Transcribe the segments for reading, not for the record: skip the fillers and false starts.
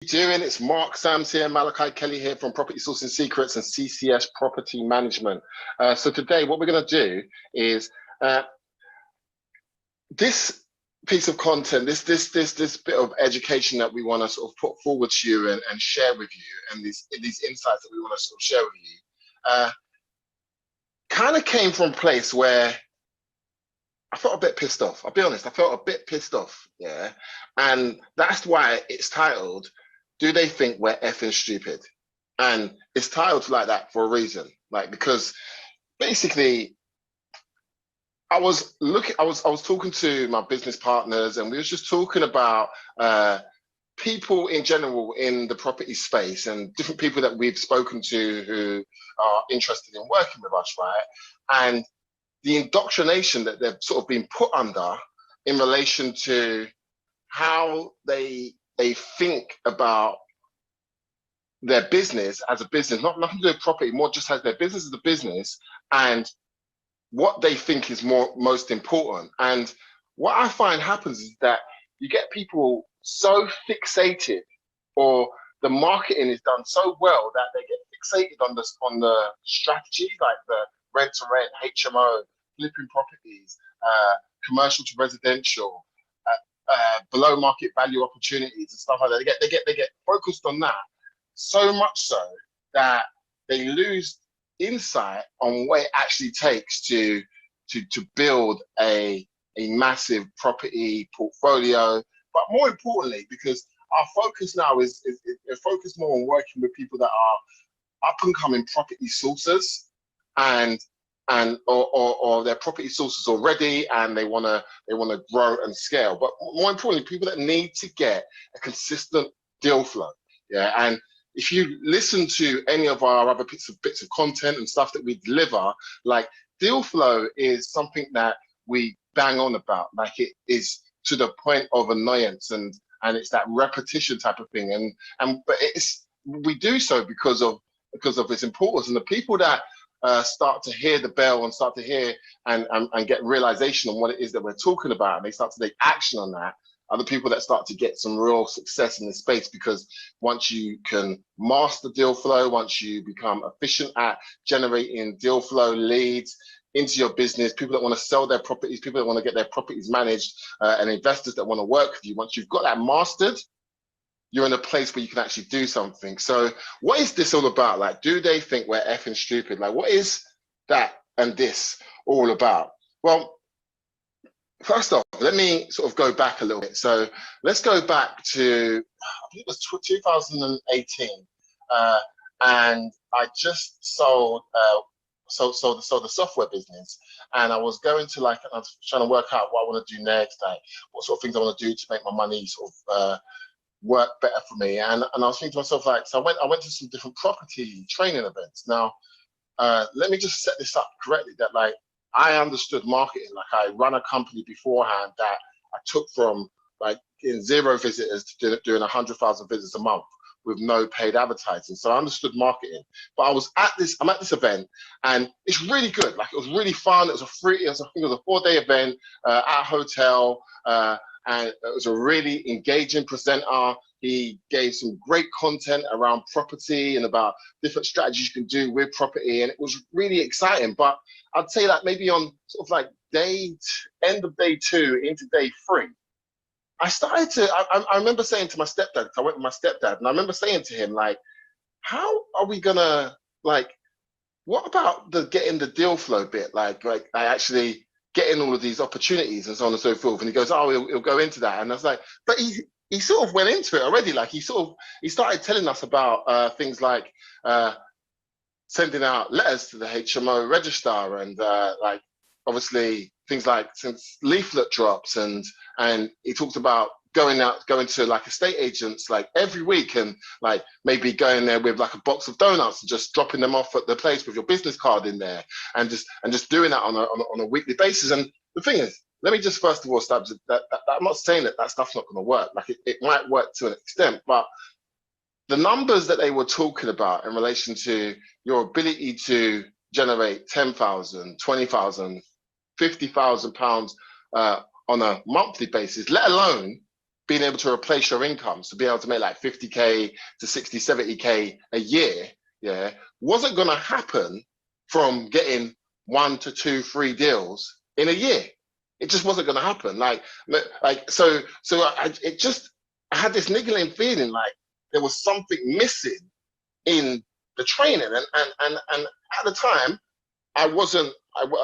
Doing? It's Mark Sams here, Malachi Kelly here from Property Sourcing Secrets and CCS Property Management. So today what we're going to do is this piece of content, this bit of education that we want to sort of put forward to you and share with you, and these insights that we want to sort of share with you, kind of came from a place where I felt a bit pissed off. I'll be honest, I felt a bit pissed off, yeah? And that's why it's titled, Do They Think We're Effing Stupid? And it's titled like that for a reason, like, because basically I was talking to my business partners, and we was just talking about people in general in the property space and different people that we've spoken to who are interested in working with us, right? And the indoctrination that they've sort of been put under in relation to how they think about their business as a business, nothing to do with property, more just as their business as a business, and what they think is most important. And what I find happens is that you get people so fixated, or the marketing is done so well that they get fixated on the strategy, like the rent to rent, HMO, flipping properties, commercial to residential, below market value opportunities and stuff like that. They get focused on that so much so that they lose insight on what it actually takes to build a massive property portfolio. But more importantly, because our focus now is focused more on working with people that are up and coming property sourcers, or their property sources already, and they want to grow and scale. But more importantly, people that need to get a consistent deal flow. Yeah, and if you listen to any of our other bits of content and stuff that we deliver, like, deal flow is something that we bang on about, like it is to the point of annoyance, and it's that repetition type of thing. But we do so because of its importance. And the people that start to hear the bell and start to hear and get realization on what it is that we're talking about, and they start to take action on that, are the people that start to get some real success in this space. Because once you can master deal flow, once you become efficient at generating deal flow leads into your business, people that want to sell their properties, people that want to get their properties managed, and investors that want to work with you, once you've got that mastered, you're in a place where you can actually do something. So what is this all about? Like, do they think we're effing stupid? Like, what is that and this all about? Well, first off, let me sort of go back a little bit. So let's go back to, I think it was 2018, and I just sold the software business, and I was going to, like, I was trying to work out what I want to do next, like what sort of things I want to do to make my money sort of work better for me. And I was thinking to myself, like, so I went to some different property training events. Now, let me just set this up correctly, that, like, I understood marketing. Like, I run a company beforehand that I took from, like, in 0 visitors to doing 100,000 visits a month with no paid advertising. So I understood marketing. But I'm at this event, and it's really good. Like, it was really fun. I think it was a 4-day event at a hotel, and it was a really engaging presenter. He gave some great content around property and about different strategies you can do with property, and it was really exciting. But I'd say that maybe on sort of like end of day 2 into day 3, I started to, I remember saying to my stepdad, I went with my stepdad, and I remember saying to him, like, how are we gonna, like, what about getting the deal flow bit? Like I actually getting all of these opportunities and so on and so forth. And he goes, oh, he'll go into that. And I was like, but he sort of went into it already. Like, he started telling us about things like sending out letters to the HMO register, and like, obviously things like since leaflet drops, and he talked about going to like estate agents like every week, and like maybe going there with like a box of donuts and just dropping them off at the place with your business card in there, and just doing that on a weekly basis. And the thing is, let me just first of all establish that I'm not saying that stuff's not going to work. Like, it might work to an extent, but the numbers that they were talking about in relation to your ability to generate 10,000, 20,000, 50,000 pounds on a monthly basis, let alone being able to replace your income, so be able to make like 50K to 60, 70K a year, yeah, wasn't going to happen from getting 1 to 2, 3 deals in a year. It just wasn't going to happen. I had this niggling feeling like there was something missing in the training, and at the time, I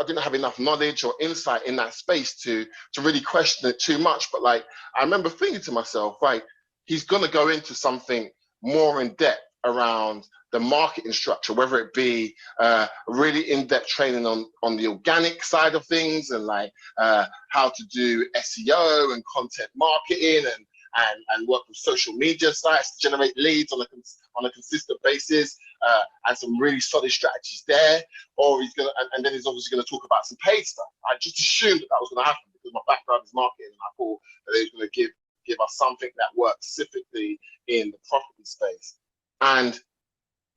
didn't have enough knowledge or insight in that space to really question it too much. But like, I remember thinking to myself, right, he's going to go into something more in depth around the marketing structure, whether it be really in-depth training on the organic side of things, and like how to do SEO and content marketing, and work with social media sites to generate leads on a consistent basis, and some really solid strategies there. Or and then he's obviously gonna talk about some paid stuff. I just assumed that was gonna happen because my background is marketing, and I thought that they were gonna give us something that works specifically in the property space. And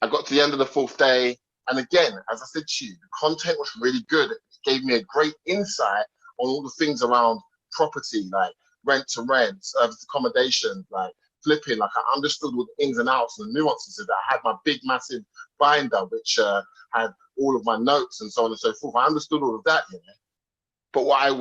I got to the end of the 4th day, and again, as I said to you, the content was really good. It gave me a great insight on all the things around property, like rent to rent, service accommodation, like flipping. Like, I understood all the ins and outs and the nuances of that. I had my big, massive binder, which had all of my notes and so on and so forth. I understood all of that, you know. But what I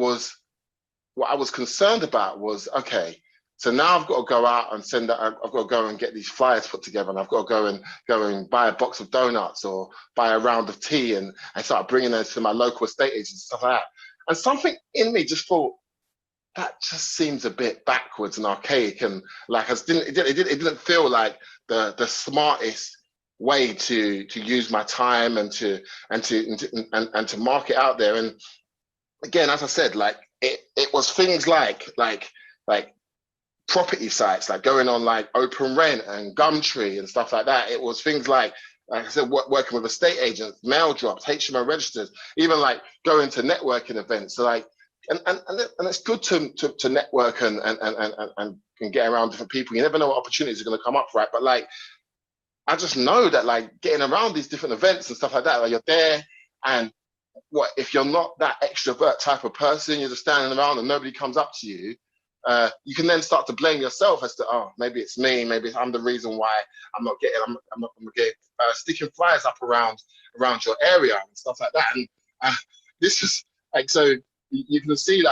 was concerned about was, okay, so now I've got to go out and I've got to go and get these flyers put together, and I've got to go and buy a box of donuts or buy a round of tea, and start bringing those to my local estate agents and stuff like that. And something in me just thought, that just seems a bit backwards and archaic, and like it didn't feel like the smartest way to use my time and to market out there. And again, as I said, like it was things like property sites, like going on like Open Rent and Gumtree and stuff like that. It was things like I said, working with estate agents, mail drops, HMO registers, even like going to networking events. So like, and it's good to network and get around different people. You never know what opportunities are going to come up, right? But like, I just know that like getting around these different events and stuff like that, like you're there, and what if you're not that extrovert type of person, you're just standing around and nobody comes up to you. You can then start to blame yourself as to, oh, maybe it's me, maybe I'm the reason why I'm not getting sticking flyers up around your area and stuff like that. And this is like, so you can see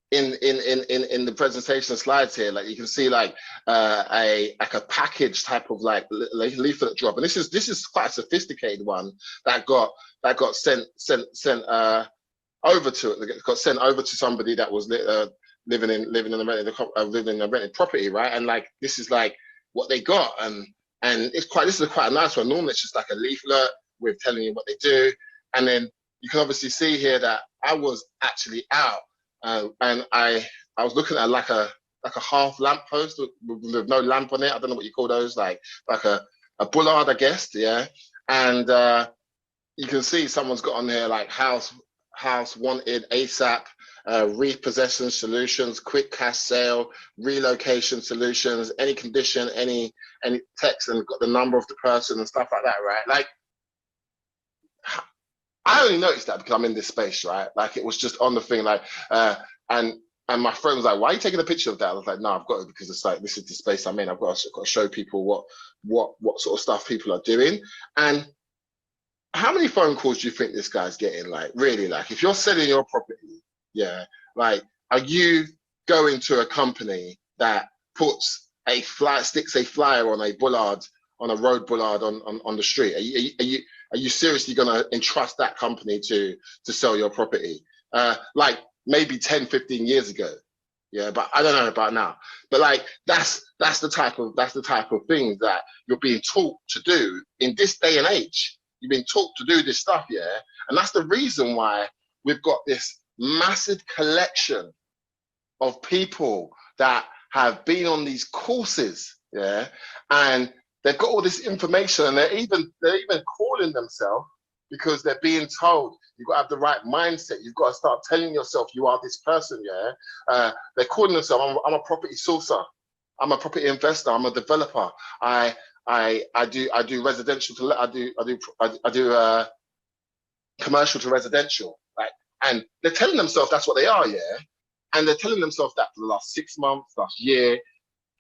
in the presentation slides here, like you can see like a package type of like leaflet drop, and this is quite a sophisticated one that got sent over to it. It got sent over to somebody that was living in a rented property, right? And like this is like what they got, and this is quite a nice one. Normally it's just like a leaflet with telling you what they do, and then you can obviously see here that I was actually out, and I was looking at like a half lamp post with no lamp on it. I don't know what you call those, like a bollard, I guess, yeah. And you can see someone's got on here like house wanted ASAP, repossession solutions, quick cash sale, relocation solutions, any condition, any text, and got the number of the person and stuff like that, right? Like, I only noticed that because I'm in this space, right? Like it was just on the thing, like, and my friend was like, "Why are you taking a picture of that?" I was like, "No, I've got it because it's like this is the space I'm in. I've got to show people what sort of stuff people are doing." And how many phone calls do you think this guy's getting? Like, really, like if you're selling your property, yeah, like, are you going to a company that puts sticks a flyer on a bollard, on a road bollard on the street? Are you seriously going to entrust that company to sell your property? Like maybe 10, 15 years ago, yeah, but I don't know about now. But like that's the type of things that you're being taught to do in this day and age. You've been taught to do this stuff, yeah? And that's the reason why we've got this massive collection of people that have been on these courses, yeah? And they've got all this information, and they're even calling themselves, because they're being told you've got to have the right mindset. You've got to start telling yourself you are this person, yeah? They're calling themselves, I'm a property sourcer. I'm a property investor. I'm a developer. I do residential to I do commercial to residential, like, and they're telling themselves that's what they are, yeah. And they're telling themselves that for the last 6 months, last year.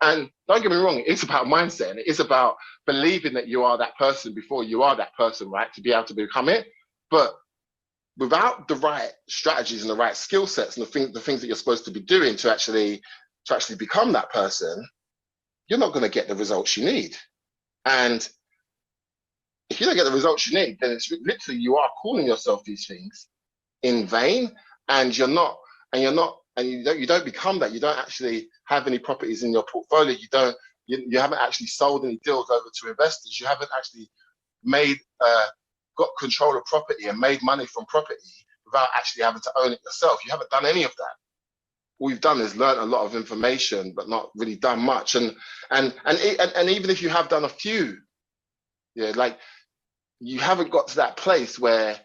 And don't get me wrong, it's about mindset, and it is about believing that you are that person before you are that person, right? To be able to become it. But without the right strategies and the right skill sets and the things that you're supposed to be doing to actually become that person, you're not going to get the results you need. And if you don't get the results you need, then it's literally you are calling yourself these things in vain, and you don't become that. You don't actually have any properties in your portfolio. You haven't actually sold any deals over to investors. You haven't actually made got control of property and made money from property without actually having to own it yourself. You haven't done any of that. All you've done is learn a lot of information, but not really done much. And even if you have done a few, yeah, like you haven't got to that place where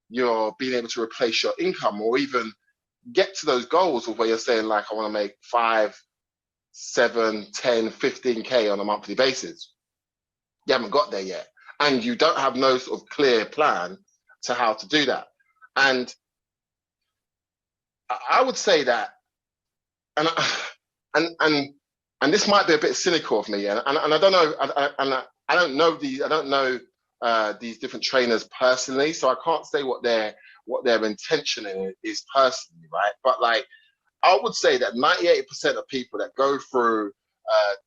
you're being able to replace your income or even get to those goals of where you're saying, like, I want to make 5, 7, 10, 15K on a monthly basis. You haven't got there yet. And you don't have no sort of clear plan to how to do that. And I would say that, and this might be a bit cynical of me, and I don't know, I don't know these different trainers personally, so I can't say what their intention is personally, right? But like, I would say that 98% of people that go through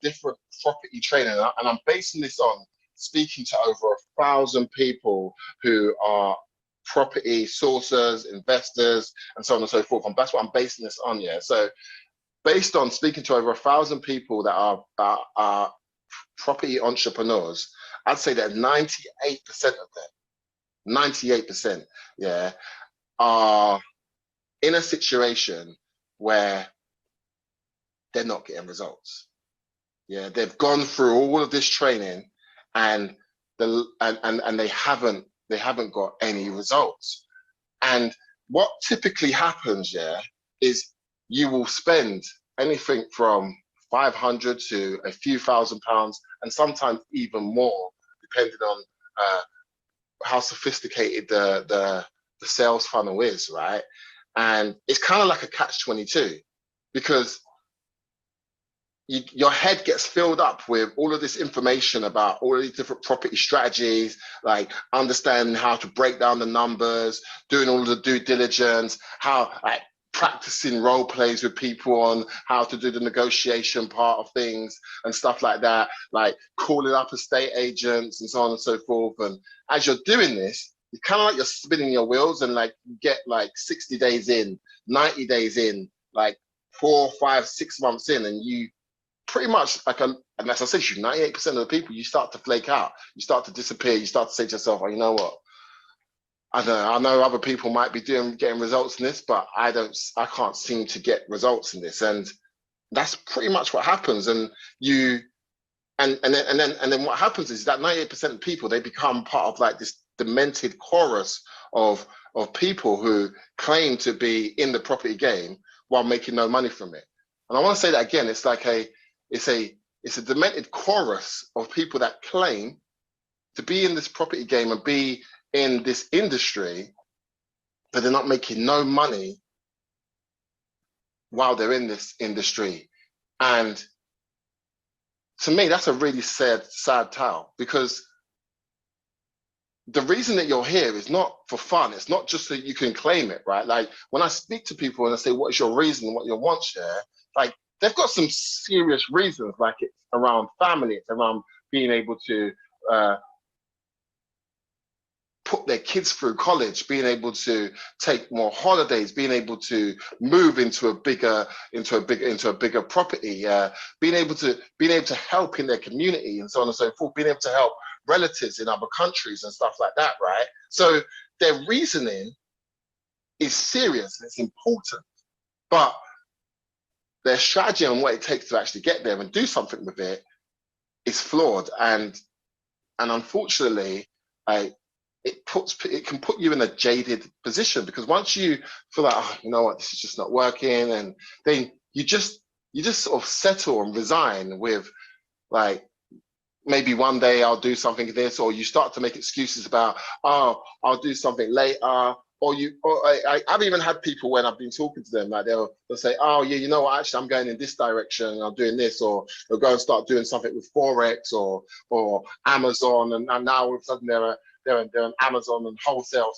different property training, and I'm basing this on speaking to over 1,000 people who are property sourcers, investors, and so on and so forth. And that's what I'm basing this on, yeah. So based on speaking to over 1,000 people that are property entrepreneurs, I'd say that 98% of them, 98%, yeah, are in a situation where they're not getting results. Yeah, they've gone through all of this training and they haven't got any results. And what typically happens, yeah, is you will spend anything from 500 to a few £1,000s, and sometimes even more, depending on how sophisticated the sales funnel is, right? And it's kind of like a catch-22, because your head gets filled up with all of this information about all of these different property strategies, like understanding how to break down the numbers, doing all of the due diligence, how, like, practicing role plays with people on how to do the negotiation part of things and stuff like that, like calling up estate agents and so on and so forth. And as you're doing this, it's kind of like you're spinning your wheels, and like you get like 60 days in, 90 days in, like 4, 5, 6 months in, and you pretty much, like, and as I said, 98% of the people, you start to flake out, you start to disappear, you start to say to yourself, oh, you know what? I know other people might be getting results in this, but I can't seem to get results in this. And that's pretty much what happens. And then what happens is that 98% of people, they become part of like this demented chorus of people who claim to be in the property game while making no money from it. And I want to say that again, it's a demented chorus of people that claim to be in this property game and be in this industry, but they're not making no money while they're in this industry. And to me, that's a really sad tale, because the reason that you're here is not for fun. It's not just so you can claim it, right? Like, when I speak to people and I say, what is your reason, what you want here? Like, they've got some serious reasons, like it's around family, it's around being able to put their kids through college, being able to take more holidays, being able to move into a bigger property, being able to help in their community and so on and so forth, being able to help relatives in other countries and stuff like that, right? So their reasoning is serious and it's important, but their strategy and what it takes to actually get there and do something with it is flawed. And unfortunately, it can put you in a jaded position, because once you feel like, oh, you know what, this is just not working, and then you just sort of settle and resign with, like, maybe one day I'll do something this, or you start to make excuses about, oh, I'll do something later, I've even had people when I've been talking to them, like they'll say, oh yeah, you know what, actually I'm going in this direction and I'm doing this, or they'll go and start doing something with Forex or Amazon, and now all of a sudden they're an Amazon and wholesale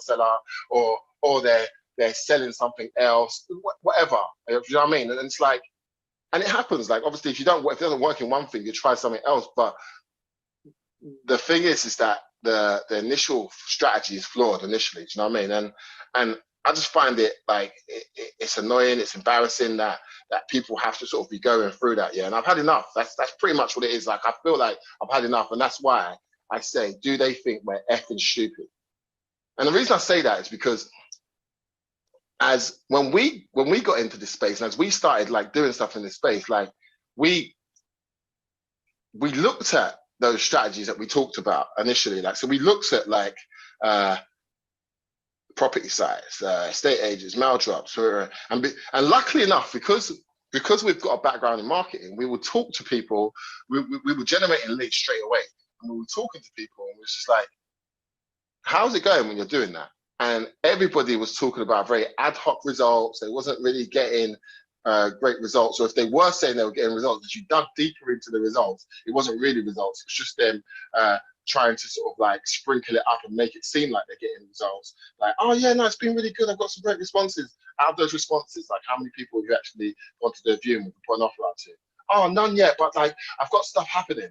seller, or they're selling something else, whatever. You know what I mean? And it's like, and it happens. Like obviously, if it doesn't work in one thing, you try something else. But the thing is that the initial strategy is flawed initially. Do you know what I mean? And I just find it like it's annoying. It's embarrassing that people have to sort of be going through that. Yeah, and I've had enough. That's pretty much what it is. Like I feel like I've had enough, and that's why I say, do they think we're effing stupid? And the reason I say that is because as when we got into this space and as we started like doing stuff in this space, like we looked at those strategies that we talked about initially. Like, so we looked at like property sites, estate agents, mail drops, and luckily enough, because we've got a background in marketing, we would talk to people, we were generating leads straight away. And we were talking to people and it was just like, how's it going when you're doing that? And everybody was talking about very ad hoc results. They wasn't really getting great results. Or if they were saying they were getting results, if you dug deeper into the results, it wasn't really results. It was just them trying to sort of like sprinkle it up and make it seem like they're getting results. Like, oh yeah, no, it's been really good. I've got some great responses. Out of those responses, like how many people have you actually gone to their view and put an offer out to? Oh, none yet, but like I've got stuff happening.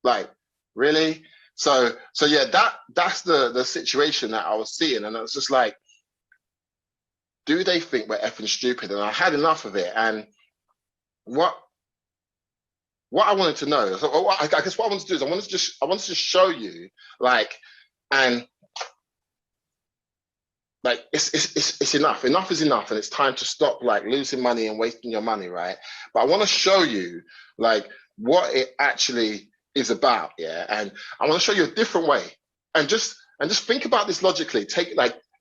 Like, really? So yeah, that's the situation that I was seeing, and it's just like, do they think we're effing stupid? And I had enough of it. And what I wanted to know, so I guess what I wanted to do is I wanted to just show you, like, and like it's enough. Enough is enough, and it's time to stop like losing money and wasting your money, right? But I want to show you like what it actually is about, yeah. And I want to show you a different way, and just think about this logically.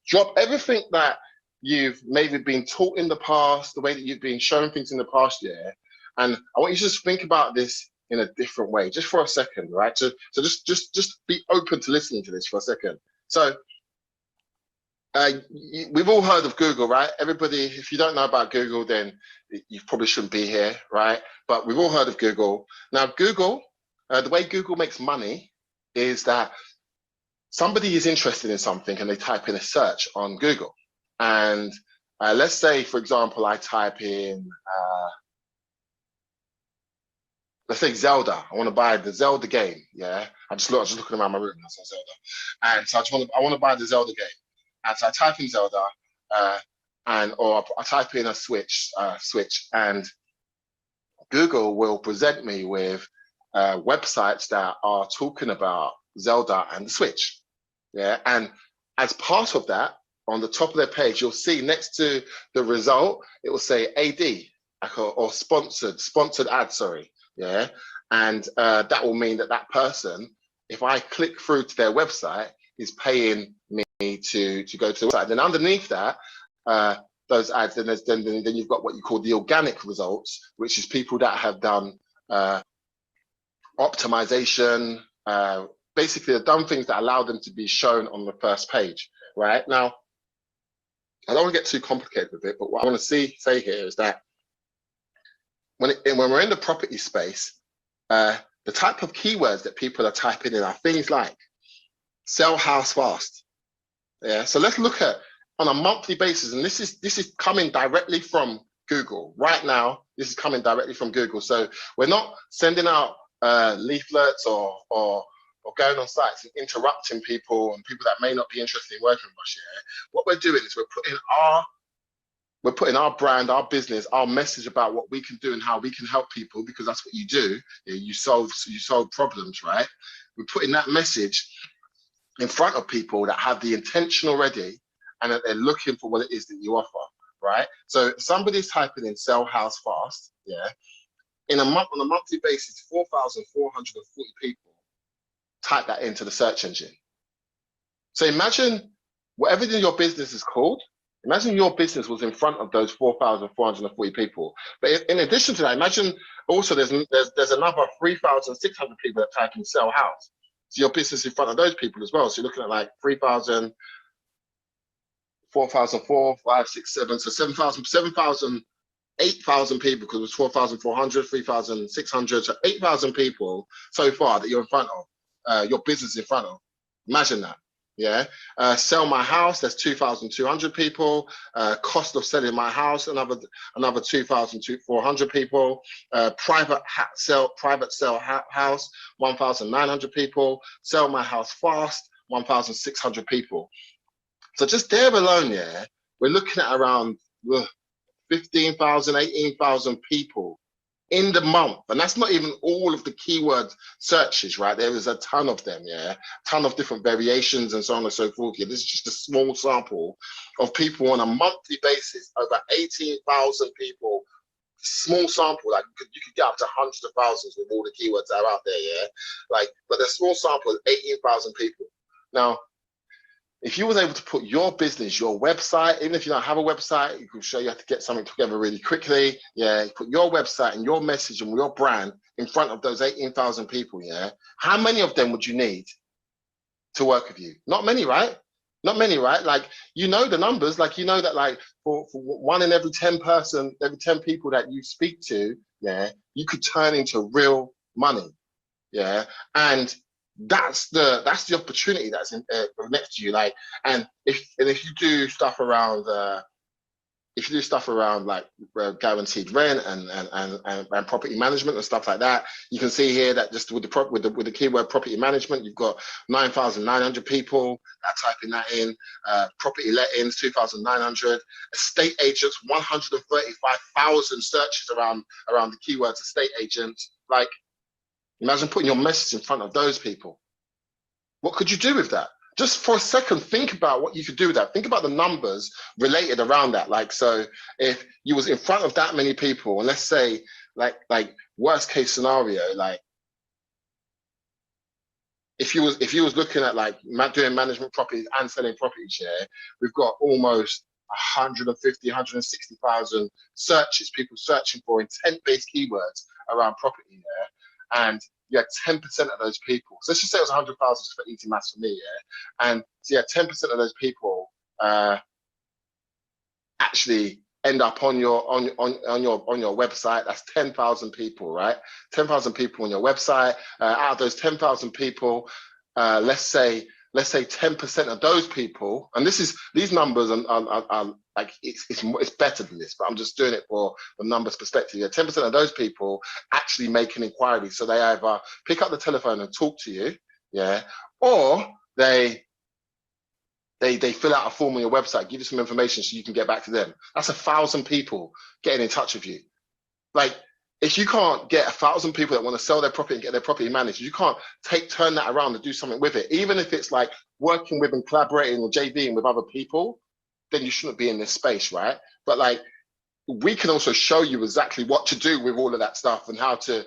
Drop everything that you've maybe been taught in the past, the way that you've been shown things in the past, yeah. And I want you to just think about this in a different way, just for a second, right? So just be open to listening to this for a second. So we've all heard of Google, right? Everybody, if you don't know about Google, then you probably shouldn't be here, right? But we've all heard of Google. Now, Google, the way Google makes money is that somebody is interested in something and they type in a search on Google. And let's say, for example, I type in, let's say Zelda. I want to buy the Zelda game, yeah? I'm just looking around my room and I saw Zelda. And so I want to buy the Zelda game. And so I type in Zelda, or I type in a Switch, and Google will present me with websites that are talking about Zelda and the Switch. Yeah, and as part of that, on the top of their page, you'll see next to the result, it will say AD or sponsored ad, sorry. Yeah, and that will mean that person, if I click through to their website, is paying me to go to the website. Then underneath that, those ads, then you've got what you call the organic results, which is people that have done optimization, basically they've done things that allow them to be shown on the first page, right? Now, I don't want to get too complicated with it, but what I want to say here is that when we're in the property space, the type of keywords that people are typing in are things like sell house fast. Yeah, so let's look at on a monthly basis, and this is coming directly from Google right now. This is coming directly from Google, so we're not sending out leaflets or going on sites and interrupting people and people that may not be interested in working with us. Yeah, what we're doing is we're putting our brand, our business, our message about what we can do and how we can help people, because that's what you do. You solve problems, right? We're putting that message in front of people that have the intention already and that they're looking for what it is that you offer, right? So if somebody's typing in sell house fast, yeah, on a monthly basis, 4,440 people type that into the search engine. So imagine whatever your business is called, imagine your business was in front of those 4,440 people. But in addition to that, imagine also there's another 3,600 people that type in sell house. So your business in front of those people as well. So you're looking at like 3,000, 4,004, 5, 6, 7, so 7,000, 8,000 people, because it was 4,400, 3,600, so 8,000 people so far that you're in front of, your business in front of. Imagine that. Yeah. Sell my house, that's 2,200 people. Cost of selling my house, another 2,400 people. Private sell house, 1,900 people. Sell my house fast, 1,600 people. So just there alone, yeah, we're looking at around 15,000, 18,000 people in the month. And that's not even all of the keyword searches, right? There is a ton of them, yeah? A ton of different variations and so on and so forth. Yeah, this is just a small sample of people on a monthly basis, over 18,000 people. Small sample, like you could get up to hundreds of thousands with all the keywords that are out there, yeah? Like, but a small sample is 18,000 people. Now, if you was able to put your business, your website, even if you don't have a website, you can show you how to get something together really quickly. Yeah, put your website and your message and your brand in front of those 18,000 people. Yeah, how many of them would you need to work with you? Not many, right? Not many, right? Like, you know the numbers. Like, you know that like for 1 in every 10 people that you speak to, yeah, you could turn into real money. Yeah, and that's the opportunity that's next to you. Like, and if you do stuff around like guaranteed rent and property management and stuff like that, you can see here that just with the keyword property management, you've got 9,900 people that are typing that in. Property lettings, 2,900. Estate agents, 135,000 searches around the keywords estate agents. Like, imagine putting your message in front of those people. What could you do with that? Just for a second, think about what you could do with that. Think about the numbers related around that. Like, so if you was in front of that many people, and let's say like worst case scenario, like if you was looking at like doing management properties and selling properties, yeah, we've got almost 150, 160,000 searches, people searching for intent-based keywords around property, yeah, and you had 10% of those people. So let's just say it was 100,000 just for easy maths for me, yeah, and so yeah, 10% of those people actually end up on your website. That's 10,000 people, right? 10,000 people on your website. Out of those 10,000 people, let's say 10% of those people, and these numbers are like it's better than this, but I'm just doing it for the numbers perspective. Yeah, 10% of those people actually make an inquiry, so they either pick up the telephone and talk to you, yeah, or they fill out a form on your website, give you some information so you can get back to them. That's 1,000 people getting in touch with you. Like, if you can't get 1,000 people that want to sell their property and get their property managed, you can't turn that around and do something with it. Even if it's like working with and collaborating or JVing with other people, then you shouldn't be in this space, right? But like, we can also show you exactly what to do with all of that stuff and how to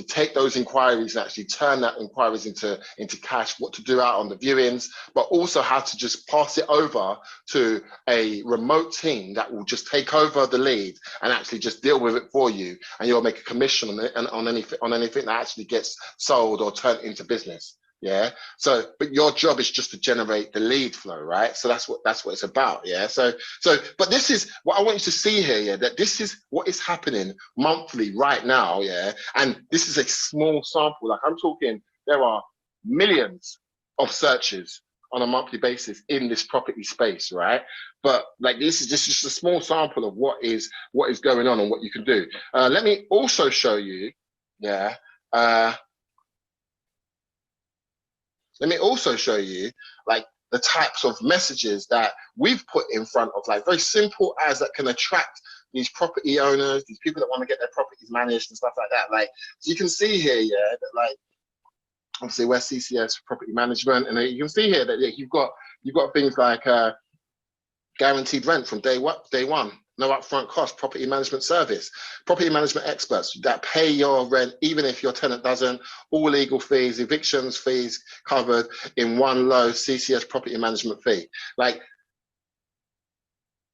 take those inquiries and actually turn that inquiries into cash, what to do out on the viewings, but also how to just pass it over to a remote team that will just take over the lead and actually just deal with it for you, and you'll make a commission on it and on anything that actually gets sold or turned into business. Yeah. So, but your job is just to generate the lead flow, right? So that's what it's about. Yeah. So, but this is what I want you to see here. Yeah. That this is what is happening monthly right now. Yeah. And this is a small sample. Like, I'm talking, there are millions of searches on a monthly basis in this property space, right? But like, this is just a small sample of what is going on and what you can do. Let me also show you. Yeah. Let me also show you like the types of messages that we've put in front of, like very simple ads that can attract these property owners, these people that want to get their properties managed and stuff like that. Like, so you can see here, yeah, that like, obviously we're CCS property management, and you can see here that you've got things like guaranteed rent from day one. No upfront cost, property management service, property management experts that pay your rent even if your tenant doesn't, all legal fees, evictions fees covered in one low CCS property management fee. Like,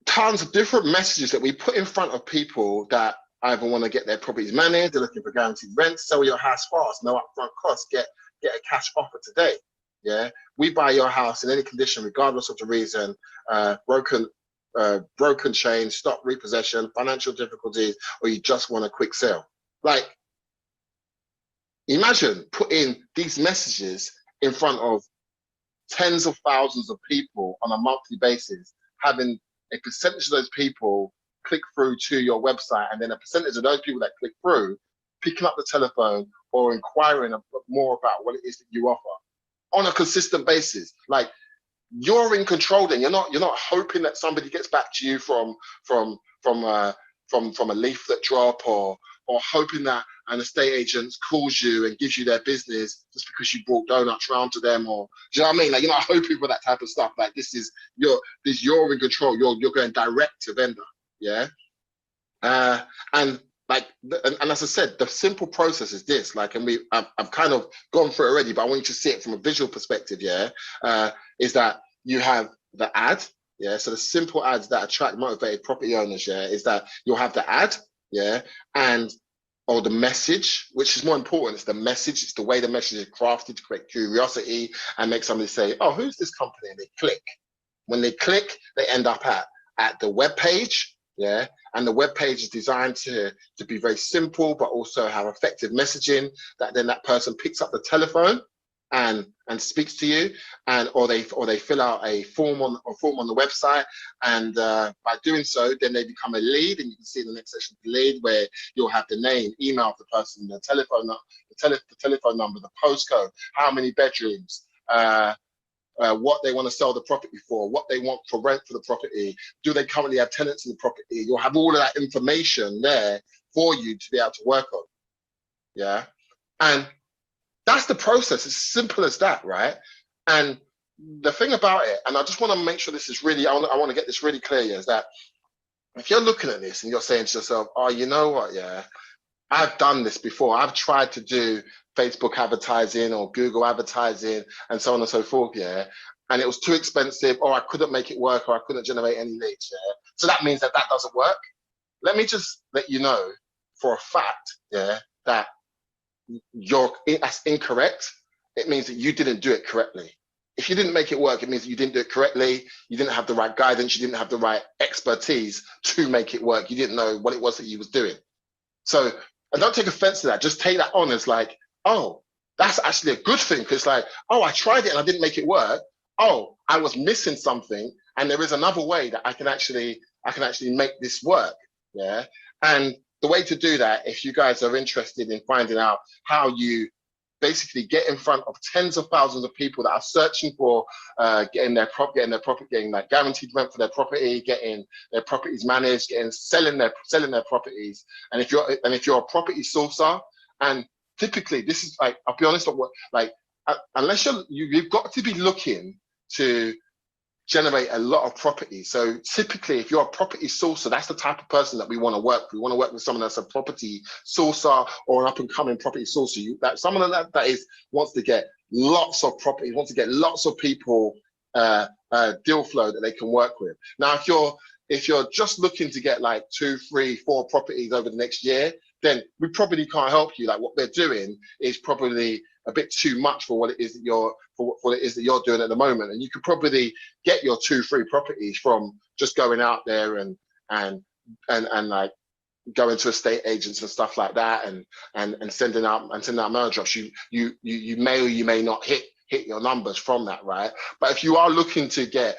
tons of different messages that we put in front of people that either want to get their properties managed, they're looking for guaranteed rent, sell your house fast, no upfront cost, get a cash offer today. Yeah, we buy your house in any condition, regardless of the reason, broken chain, stop repossession, financial difficulties, or you just want a quick sale. Like, imagine putting these messages in front of tens of thousands of people on a monthly basis, having a percentage of those people click through to your website, and then a percentage of those people that click through picking up the telephone or inquiring more about what it is that you offer on a consistent basis. Like, you're in control. Then you're not hoping that somebody gets back to you from a leaflet drop, or hoping that an estate agent calls you and gives you their business just because you brought donuts round to them, or do you know what I mean? Like, you're not hoping for that type of stuff. Like, you're in control. You're going direct to vendor. Yeah. And like, and as I said, the simple process is this. Like, and I've kind of gone through it already, but I want you to see it from a visual perspective. Yeah, is that you have the ad. Yeah, so the simple ads that attract motivated property owners. Yeah, is that you'll have the ad. Yeah, or the message, which is more important. It's the message. It's the way the message is crafted to create curiosity and make somebody say, "Oh, who's this company?" And they click. When they click, they end up at the web page. Yeah, and the web page is designed to be very simple, but also have effective messaging that then that person picks up the telephone and speaks to you, and or they fill out a form on the website, and by doing so, then they become a lead, and you can see in the next section the lead, where you'll have the name, email of the person, the telephone number, the postcode, how many bedrooms, what they want to sell the property for, what they want for rent for the property, do they currently have tenants in the property? You'll have all of that information there for you to be able to work on. Yeah, and that's the process. It's simple as that, right? And the thing about it, and I just want to make sure this is really, I want to get this really clear, is that if you're looking at this and you're saying to yourself, oh, you know what, yeah, I've done this before. I've tried to do Facebook advertising or Google advertising and so on and so forth, yeah, and it was too expensive, or I couldn't make it work, or I couldn't generate any leads, yeah. So that means that doesn't work. Let me just let you know for a fact, yeah, that that's incorrect. It means that you didn't do it correctly. If you didn't make it work, it means that you didn't do it correctly. You didn't have the right guidance. You didn't have the right expertise to make it work. You didn't know what it was that you was doing. So, and don't take offense to that. Just take that on as like, oh, that's actually a good thing. Because like, oh, I tried it and I didn't make it work. Oh, I was missing something, and there is another way that I can actually make this work. Yeah. And the way to do that, if you guys are interested in finding out how you basically get in front of tens of thousands of people that are searching for getting their property, getting like guaranteed rent for their property, getting their properties managed, selling their properties. And if you're a property sourcer, and typically this is like, I'll be honest, unless you've got to be looking to generate a lot of property. So typically, if you're a property sourcer, that's the type of person that we want to work with. We want to work with someone that's a property sourcer or an up-and-coming property sourcer. Someone that wants to get lots of property, wants to get lots of people deal flow that they can work with. Now, if you're just looking to get like 2, 3, 4 properties over the next year, then we probably can't help you. Like, what they're doing is probably a bit too much for what it is that you're doing at the moment. And you could probably get your 2, 3 properties from just going out there and like going to estate agents and stuff like that, and sending out mail drops. You may or you may not hit your numbers from that, right? But if you are looking to get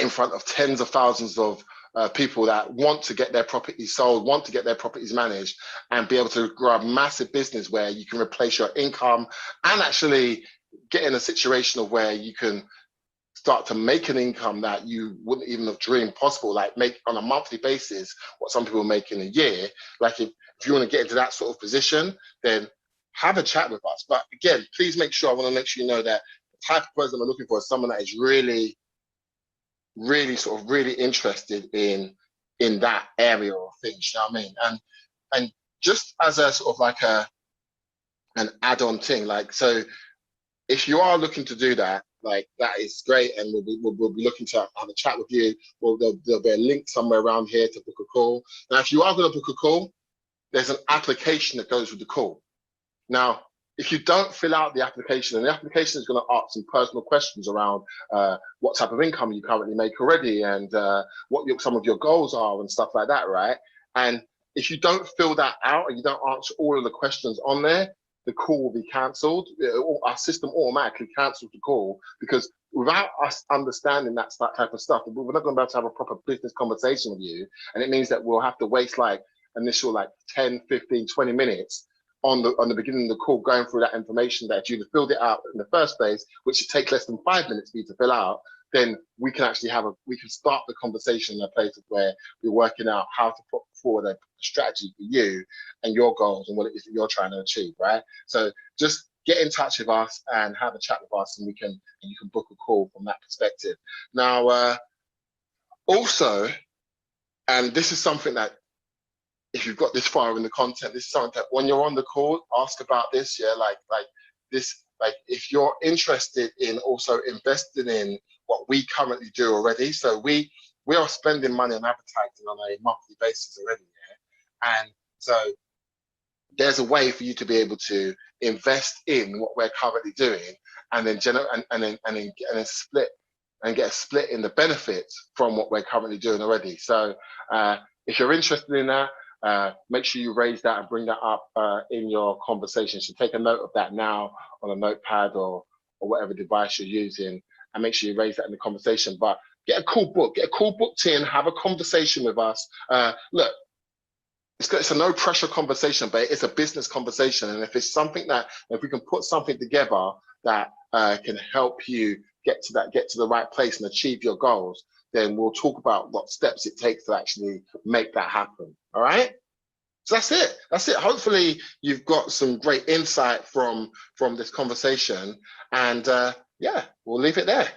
in front of tens of thousands of people that want to get their properties sold, want to get their properties managed, and be able to grow a massive business where you can replace your income and actually get in a situation of where you can start to make an income that you wouldn't even have dreamed possible, like make on a monthly basis what some people make in a year. Like, if you want to get into that sort of position, then have a chat with us. But again, please make sure, I want to make sure you know that the type of person I'm looking for is someone that is really interested in that area of things, you know what I mean? And just as a sort of like an add-on thing, like, so if you are looking to do that, like, that is great, and we'll be looking to have a chat with you. There'll be a link somewhere around here to book a call. Now, if you are going to book a call, there's an application that goes with the call. Now, if you don't fill out the application, and the application is going to ask some personal questions around what type of income you currently make already, and what some of your goals are and stuff like that, right? And if you don't fill that out and you don't answer all of the questions on there, the call will be cancelled. Our system automatically cancels the call, because without us understanding that type of stuff, we're not going to be able to have a proper business conversation with you. And it means that we'll have to waste like initial like 10, 15, 20 minutes on the beginning of the call going through that information that if you'd have filled it out in the first place, which should take less than 5 minutes for you to fill out, then we can actually we can start the conversation in a place where we're working out how to put forward a strategy for you and your goals and what it is that you're trying to achieve, right? So just get in touch with us and have a chat with us, and you can book a call from that perspective. Now, also, and this is something that, if you've got this far in the content, this is something that when you're on the call, ask about this. Yeah, like this, like if you're interested in also investing in what we currently do already. So we are spending money on advertising on a monthly basis already, yeah. And so there's a way for you to be able to invest in what we're currently doing, and then split and get a split in the benefits from what we're currently doing already. So if you're interested in that, make sure you raise that and bring that up in your conversation. So take a note of that now on a notepad or whatever device you're using, and make sure you raise that in the conversation. But get a call booked in, have a conversation with us. Look, it's a no pressure conversation, but it's a business conversation. And if it's something that, if we can put something together that can help you get to the right place and achieve your goals, then we'll talk about what steps it takes to actually make that happen. All right. So that's it. Hopefully you've got some great insight from this conversation, and yeah, we'll leave it there.